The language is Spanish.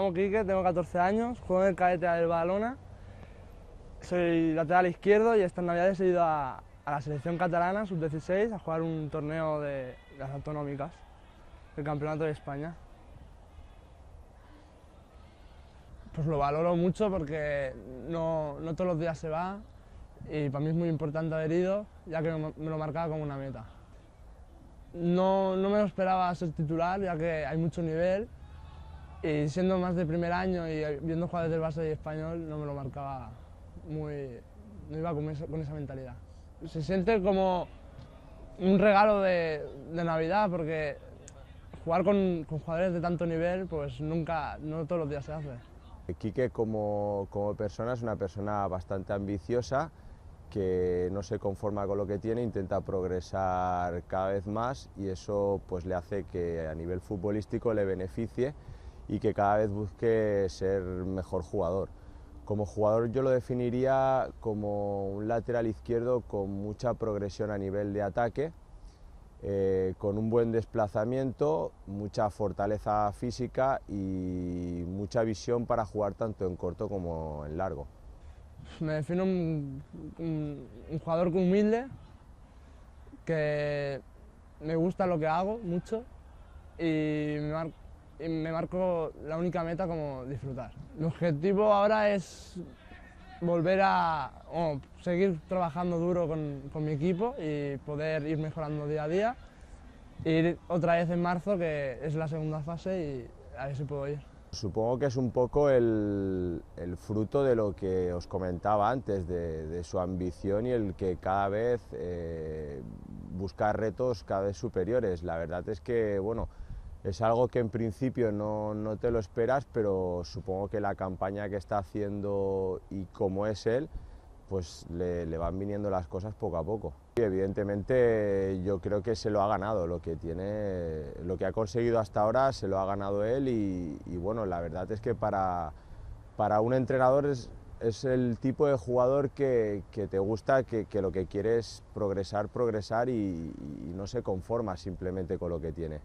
llamo Quique, tengo 14 años, juego en el cadete del Badalona, soy lateral izquierdo y estas navidades he ido a la selección catalana, sub-16, a jugar un torneo de las autonómicas, del Campeonato de España. Pues lo valoro mucho porque no todos los días se va y para mí es muy importante haber ido, ya que me lo marcaba como una meta. No me lo esperaba ser titular, ya que hay mucho nivel, y siendo más de primer año y viendo jugadores del Barça y Español, no me lo marcaba no iba con esa mentalidad. Se siente como un regalo de Navidad, porque jugar con jugadores de tanto nivel, pues no todos los días se hace. Quique como persona es una persona bastante ambiciosa, que no se conforma con lo que tiene, intenta progresar cada vez más y eso pues le hace que a nivel futbolístico le beneficie y que cada vez busque ser mejor jugador. Como jugador yo lo definiría como un lateral izquierdo con mucha progresión a nivel de ataque, con un buen desplazamiento, mucha fortaleza física y mucha visión para jugar tanto en corto como en largo. Me defino un jugador humilde, que me gusta lo que hago mucho y me marco la única meta como disfrutar. Mi objetivo ahora es volver seguir trabajando duro con mi equipo y poder ir mejorando día a día. Ir otra vez en marzo, que es la segunda fase, y a ver si puedo ir. Supongo que es un poco el fruto de lo que os comentaba antes, de su ambición y el que cada vez busca retos cada vez superiores. La verdad es que, bueno, es algo que en principio no te lo esperas, pero supongo que la campaña que está haciendo y como es él, pues le van viniendo las cosas poco a poco. Y evidentemente yo creo que se lo ha ganado, lo que ha conseguido hasta ahora se lo ha ganado él y bueno, la verdad es que para un entrenador es el tipo de jugador que te gusta, que lo que quiere es progresar y no se conforma simplemente con lo que tiene.